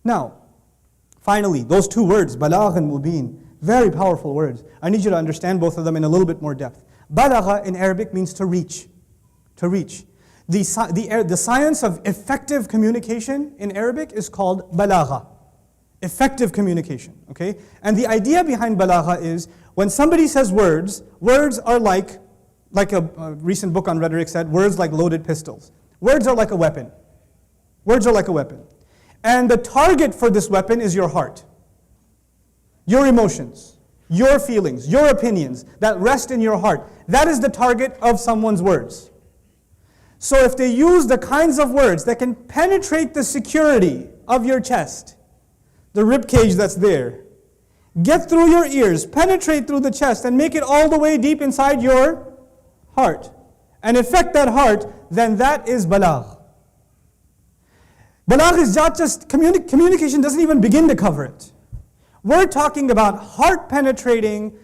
Now, finally, those two words, balāgh and mubīn, very powerful words. I need you to understand both of them in a little bit more depth. Balāgh in Arabic means to reach. To reach. The science of effective communication in Arabic is called balāgh. Effective communication, okay? And the idea behind balāgh is, when somebody says words are like a recent book on rhetoric said, words like loaded pistols. Words are like a weapon. Words are like a weapon. And the target for this weapon is your heart. Your emotions, your feelings, your opinions that rest in your heart. That is the target of someone's words. So if they use the kinds of words that can penetrate the security of your chest, the rib cage that's there, get through your ears, penetrate through the chest, and make it all the way deep inside your heart, and affect that heart, then that is balāgh. Balāgh is not just, communication doesn't even begin to cover it. We're talking about heart-penetrating,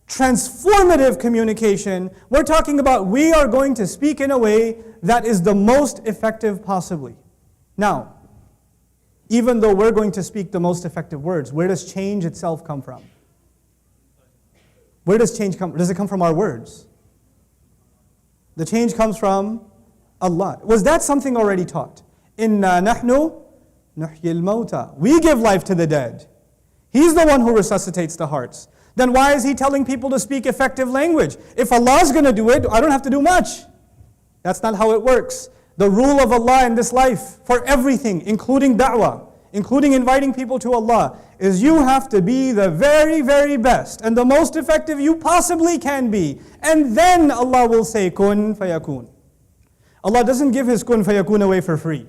transformative communication. We're talking about we are going to speak in a way that is the most effective possibly. Now, even though we're going to speak the most effective words, where does change itself come from? Where does change come? Does it come from our words? The change comes from Allah. Was that something already taught? Inna nahnu nuhyil mawta. We give life to the dead. He's the one who resuscitates the hearts. Then why is He telling people to speak effective language? If Allah's going to do it, I don't have to do much. That's not how it works. The rule of Allah in this life for everything, including da'wah, including inviting people to Allah, is you have to be the very, very best and the most effective you possibly can be. And then Allah will say, kun fayakun. Allah doesn't give His kun fayakun away for free.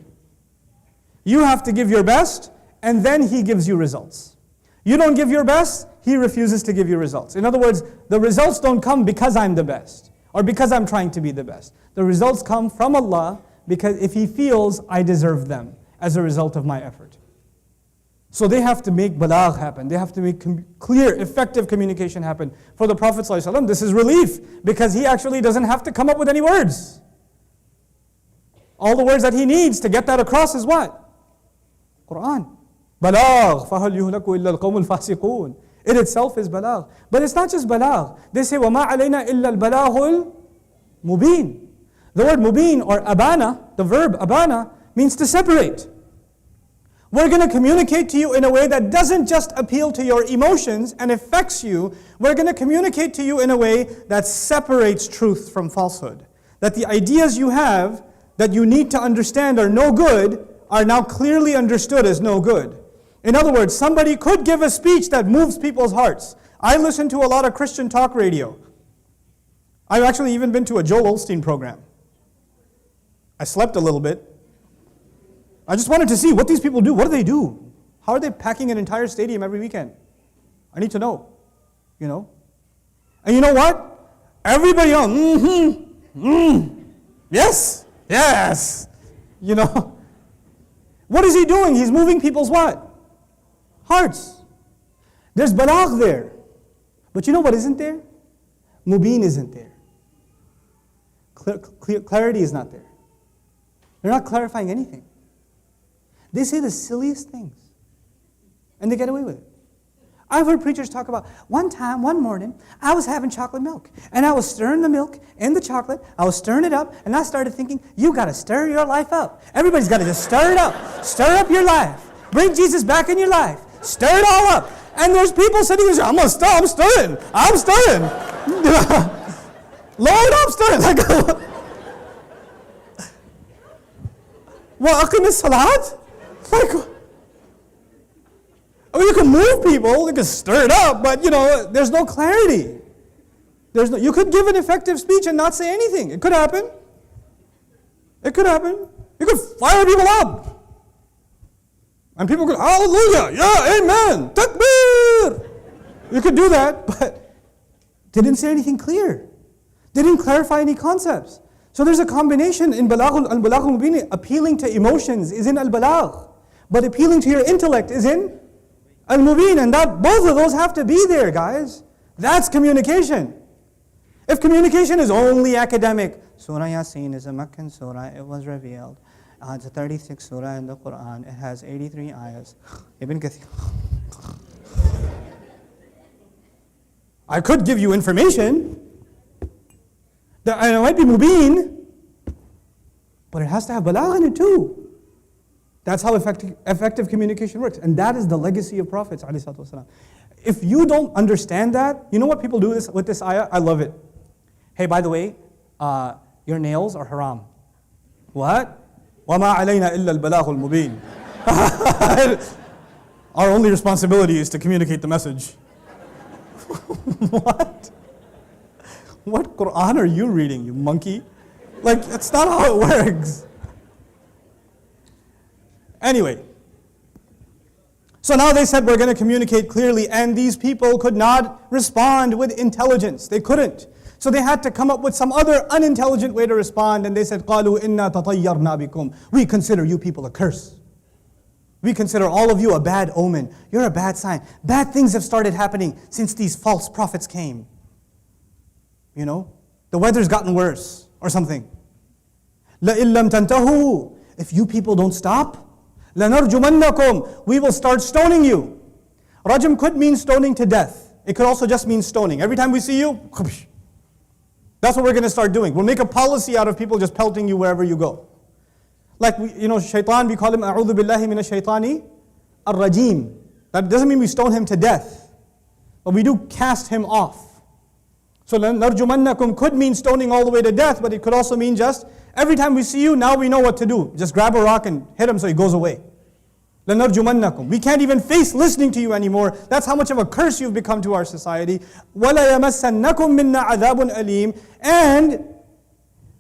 You have to give your best, and then He gives you results. You don't give your best, He refuses to give you results. In other words, the results don't come because I'm the best, or because I'm trying to be the best. The results come from Allah, because if He feels I deserve them as a result of my effort. So they have to make balāgh happen. They have to make clear, effective communication happen. For the Prophet ﷺ, this is relief, because he actually doesn't have to come up with any words. All the words that he needs to get that across is what? Quran. Balāgh, فَهَلْ يُهْلَكُ إِلَّا الْقَوْمُ الْفَاسِقُونَ. It itself is balāgh. But it's not just balāgh. They say, وَمَا عَلَيْنَا إِلَّا الْبَلَاغُ الْمُبīن. The word mubīn, or abana, the verb abana, means to separate. We're going to communicate to you in a way that doesn't just appeal to your emotions and affects you. We're going to communicate to you in a way that separates truth from falsehood. That the ideas you have that you need to understand are no good are now clearly understood as no good. In other words, somebody could give a speech that moves people's hearts. I listen to a lot of Christian talk radio. I've actually even been to a Joel Osteen program. I slept a little bit. I just wanted to see what these people do. What do they do? How are they packing an entire stadium every weekend? I need to know, you know. And you know what? Everybody else, yes, yes, you know. What is he doing? He's moving people's what? Hearts. There's balāgh there. But you know what isn't there? Mubīn isn't there. Clarity is not there. They're not clarifying anything. They say the silliest things, and they get away with it. I've heard preachers talk about, one morning, I was having chocolate milk, and I was stirring the milk in the chocolate, I was stirring it up, and I started thinking, you got to stir your life up. Everybody's got to just stir it up. Stir up your life. Bring Jesus back in your life. Stir it all up. And there's people sitting there, I'm stirring. Lord, I'm stirring. Like, وَأَقِمِ الصَّلَاةِ. Like, I mean, you can move people, you can stir it up, but you know, there's no clarity. You could give an effective speech and not say anything. It could happen. It could happen. You could fire people up. And people could, hallelujah, yeah, amen, takbir. You could do that, but they didn't say anything clear. They didn't clarify any concepts. So there's a combination in balāgh al-mubīn. Appealing to emotions is in al-balāgh, but appealing to your intellect is in al-mubīn, and that both of those have to be there, guys. That's communication. If communication is only academic, Surah Yasin is a Meccan surah, it was revealed. It's a 36 surah in the Quran. It has 83 ayahs. Ibn Kathir. I could give you information. And it might be mubīn, but it has to have balāgh in it too. That's how effective communication works. And that is the legacy of Prophets ﷺ. If you don't understand that, you know what people do with this ayah? I love it. Hey, by the way, your nails are haram. What? وَمَا عَلَيْنَا إِلَّا الْبَلَاغُ الْمُبِينَ. Our only responsibility is to communicate the message. What? What Quran are you reading, you monkey? Like, that's not how it works. Anyway, so now they said we're going to communicate clearly, and these people could not respond with intelligence. They couldn't. So they had to come up with some other unintelligent way to respond, and they said, قَالُوا إِنَّا تَطَيَّرْنَا بِكُمْ. We consider you people a curse. We consider all of you a bad omen. You're a bad sign. Bad things have started happening since these false prophets came. You know, the weather's gotten worse or something. لَإِن لَمْ تَنْتَهُوا. If you people don't stop, لَنَرْجُمَنَّكُمْ. We will start stoning you. Rajm could mean stoning to death. It could also just mean stoning. Every time we see you, that's what we're going to start doing. We'll make a policy out of people just pelting you wherever you go. Like, shaitan, we call him, أعوذ بالله من الشيطان الرجيم. That doesn't mean we stone him to death, but we do cast him off. So, لَنَرْجُمَنَّكُمْ could mean stoning all the way to death, but it could also mean just, every time we see you, now we know what to do. Just grab a rock and hit him so he goes away. لَنَرْجُمَنَّكُمْ. We can't even face listening to you anymore. That's how much of a curse you've become to our society. وَلَا يَمَسَّنَّكُمْ مِنَّا عَذَابٌ أَلِيمٌ. And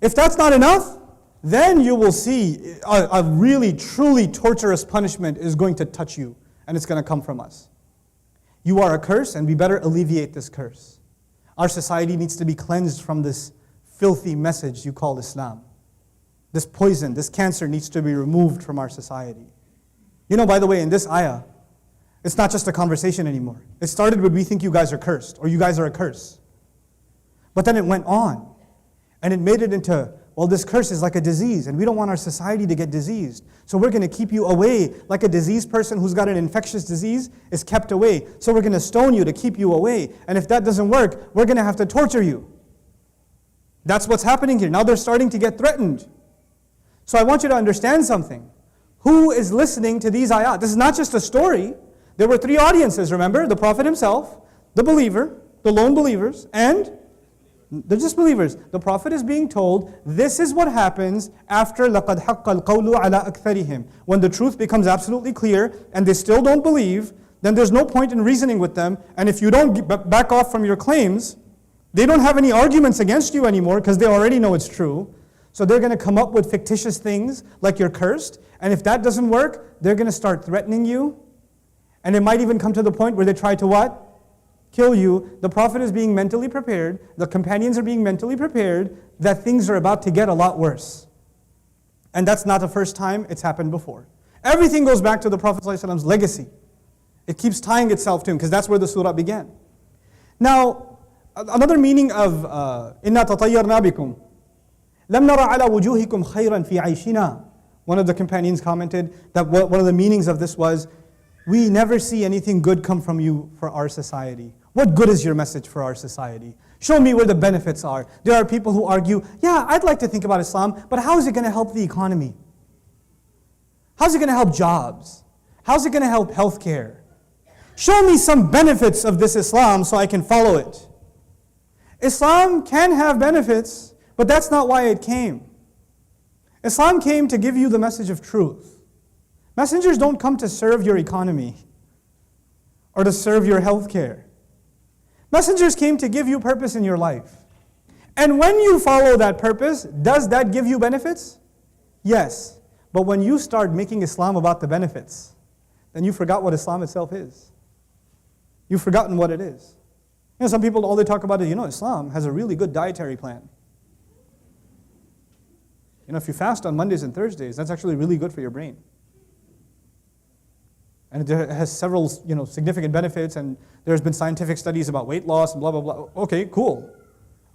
if that's not enough, then you will see a really, truly torturous punishment is going to touch you, and it's going to come from us. You are a curse, and we better alleviate this curse. Our society needs to be cleansed from this filthy message you call Islam. This poison, this cancer needs to be removed from our society. You know, by the way, in this ayah, it's not just a conversation anymore. It started with, we think you guys are cursed, or you guys are a curse. But then it went on, and it made it into, well, this curse is like a disease, and we don't want our society to get diseased. So we're going to keep you away, like a diseased person who's got an infectious disease is kept away. So we're going to stone you to keep you away. And if that doesn't work, we're going to have to torture you. That's what's happening here. Now they're starting to get threatened. So I want you to understand something. Who is listening to these ayat? This is not just a story. There were three audiences, remember? The Prophet himself, the believer, the lone believers, and the disbelievers. The Prophet is being told, this is what happens after لَقَدْ حَقَّ الْقَوْلُ عَلَىٰ أَكْثَرِهِمْ. When the truth becomes absolutely clear, and they still don't believe, then there's no point in reasoning with them. And if you don't back off from your claims, they don't have any arguments against you anymore, because they already know it's true. So they're going to come up with fictitious things, like you're cursed. And if that doesn't work, they're going to start threatening you. And it might even come to the point where they try to what? Kill you. The Prophet is being mentally prepared. The companions are being mentally prepared that things are about to get a lot worse. And that's not the first time it's happened before. Everything goes back to the Prophet ﷺ's legacy. It keeps tying itself to him, because that's where the surah began. Now, another meaning of إِنَّا تَطَيَّرْنَا بِكُمْ لَمْ نَرَ عَلَى وُجُوهِكُمْ خَيْرًا فِي عَيْشِنَا. One of the companions commented that one of the meanings of this was, we never see anything good come from you for our society. What good is your message for our society? Show me where the benefits are. There are people who argue, yeah, I'd like to think about Islam, but how is it going to help the economy? How's it going to help jobs? How's it going to help healthcare? Show me some benefits of this Islam so I can follow it. Islam can have benefits, but that's not why it came. Islam came to give you the message of truth. Messengers don't come to serve your economy or to serve your healthcare. Messengers came to give you purpose in your life. And when you follow that purpose, does that give you benefits? Yes. But when you start making Islam about the benefits, then you forgot what Islam itself is. You've forgotten what it is. Some people, all they talk about is, Islam has a really good dietary plan. If you fast on Mondays and Thursdays, that's actually really good for your brain. And it has several, significant benefits, and there's been scientific studies about weight loss and blah, blah, blah. Okay, cool.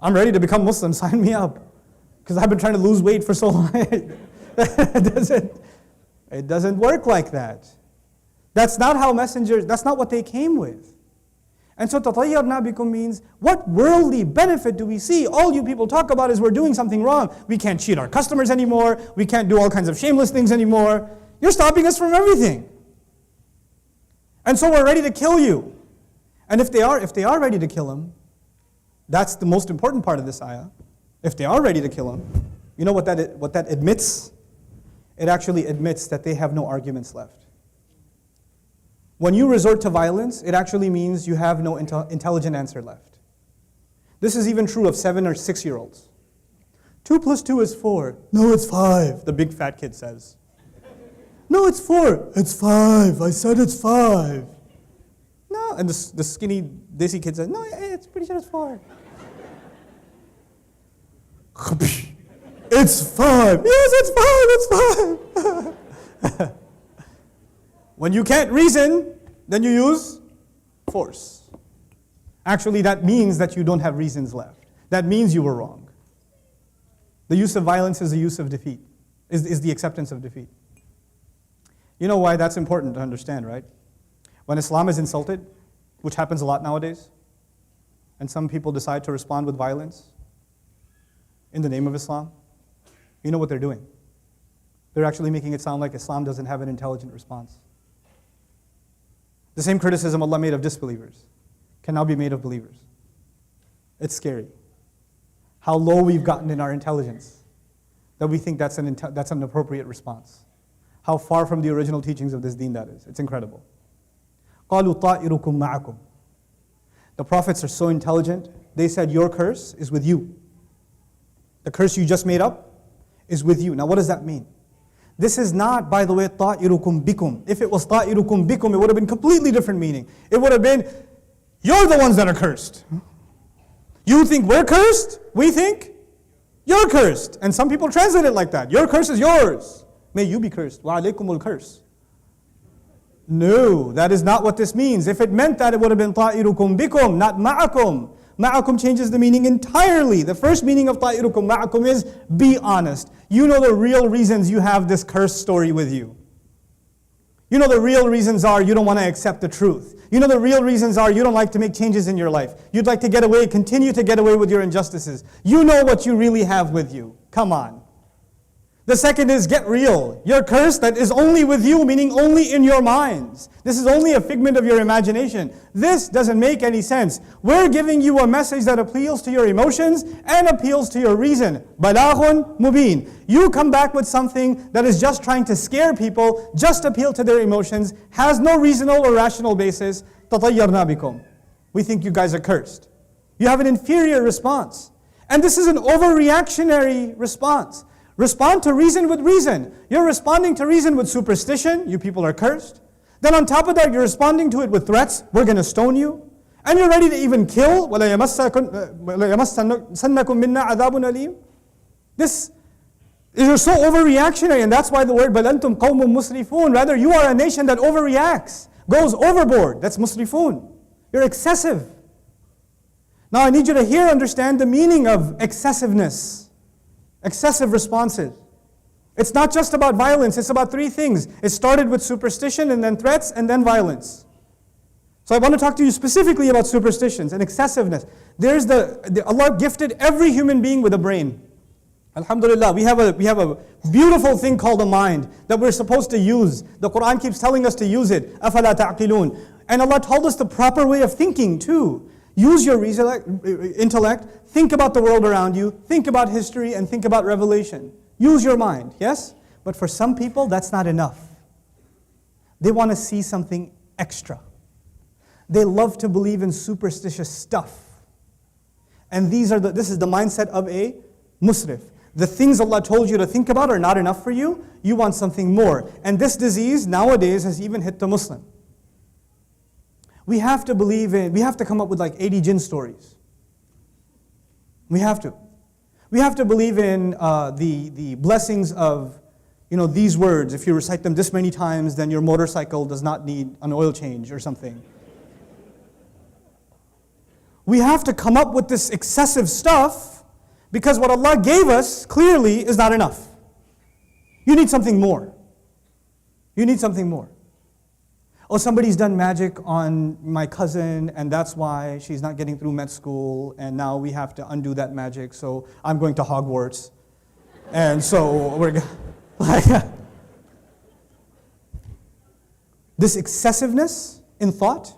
I'm ready to become Muslim, sign me up. Because I've been trying to lose weight for so long. It doesn't work like that. That's not how messengers, that's not what they came with. And so تَطَيَّرْنَا بِكُم means, what worldly benefit do we see? All you people talk about is we're doing something wrong. We can't cheat our customers anymore. We can't do all kinds of shameless things anymore. You're stopping us from everything. And so we're ready to kill you. And if they are ready to kill him, that's the most important part of this ayah. If they are ready to kill him, you know what that admits? It actually admits that they have no arguments left. When you resort to violence, it actually means you have no intelligent answer left. This is even true of 7 or 6-year-olds. 2 plus 2 is 4. No, it's 5, the big fat kid says. No, it's 4. It's 5. I said it's 5. No, and the skinny desi kid says, no, it's pretty sure it's 4. It's 5. Yes, it's 5. When you can't reason, then you use force. Actually, that means that you don't have reasons left. That means you were wrong. The use of violence is the use of defeat, is the acceptance of defeat. You know why that's important to understand, right? When Islam is insulted, which happens a lot nowadays, and some people decide to respond with violence in the name of Islam, you know what they're doing. They're actually making it sound like Islam doesn't have an intelligent response. The same criticism Allah made of disbelievers can now be made of believers. It's scary how low we've gotten in our intelligence that we think that's an appropriate response. How far from the original teachings of this deen that is. It's incredible. قَالُوا طَائِرُكُمْ مَعَكُمْ. The prophets are so intelligent, they said your curse is with you. The curse you just made up is with you. Now what does that mean? This is not, by the way, طَائِرُكُمْ بِكُمْ. If it was طَائِرُكُمْ بِكُمْ, it would have been completely different meaning. It would have been, you're the ones that are cursed. You think we're cursed? We think you're cursed. And some people translate it like that. Your curse is yours. May you be cursed. وَعَلَيْكُمُ الْكُرْسِ. No, that is not what this means. If it meant that, it would have been طَائِرُكُمْ بِكُمْ, not مَعَكُمْ. Ma'akum changes the meaning entirely. The first meaning of ta'irukum ma'akum is be honest. You know the real reasons you have this curse story with you. You know the real reasons are you don't want to accept the truth. You know the real reasons are you don't like to make changes in your life. You'd like to get away, continue to get away with your injustices. You know what you really have with you. Come on. The second is get real. Your curse that is only with you, meaning only in your minds. This is only a figment of your imagination. This doesn't make any sense. We're giving you a message that appeals to your emotions and appeals to your reason. بلاغ مبين. You come back with something that is just trying to scare people, just appeal to their emotions, has no reasonable or rational basis. تطيرنا بكم. We think you guys are cursed. You have an inferior response. And this is an overreactionary response. Respond to reason with reason. You're responding to reason with superstition. You people are cursed. Then on top of that, you're responding to it with threats. We're going to stone you. And you're ready to even kill. وَلَا يَمَسَّنَّكُم مِّنَّا عَذَابٌ أَلِيمٌ. This is so overreactionary, and that's why the word بَلْ أَنْتُمْ قَوْمٌ مُسْرِفُونَ. Rather, you are a nation that overreacts, goes overboard. That's musrifun. You're excessive. Now I need you to understand the meaning of excessiveness. Excessive responses. It's not just about violence, it's about 3 things. It started with superstition and then threats and then violence. So I want to talk to you specifically about superstitions and excessiveness. There's Allah gifted every human being with a brain. Alhamdulillah, we have a beautiful thing called a mind that we're supposed to use. The Quran keeps telling us to use it. أَفَلَا تَعْقِلُونَ. And Allah told us the proper way of thinking too. Use your intellect, think about the world around you, think about history, and think about revelation. Use your mind, yes? But for some people, that's not enough. They want to see something extra. They love to believe in superstitious stuff. And this is the mindset of a musrif. The things Allah told you to think about are not enough for you. You want something more. And this disease nowadays has even hit the Muslim. We have to come up with like 80 jinn stories. We have to. We have to believe in the blessings of, these words. If you recite them this many times, then your motorcycle does not need an oil change or something. We have to come up with this excessive stuff because what Allah gave us clearly is not enough. You need something more. You need something more. Oh, somebody's done magic on my cousin, and that's why she's not getting through med school, and now we have to undo that magic, so I'm going to Hogwarts. And so we're like, this excessiveness in thought,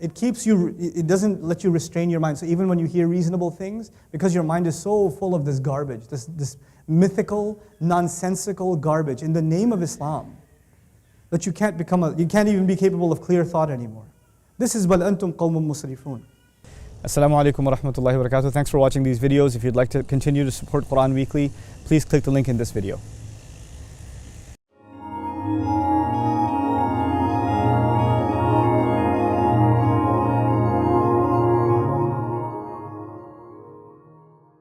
it keeps you, it doesn't let you restrain your mind. So even when you hear reasonable things, because your mind is so full of this garbage, this mythical, nonsensical garbage in the name of Islam, that you can't even be capable of clear thought anymore. This is بَلْ أَنْتُمْ قَوْمٌ مُسْرِفُونَ. Assalamu alaikum wa rahmatullahi wa barakatuh. Thanks for watching these videos. If you'd like to continue to support Quran Weekly, please click the link in this video.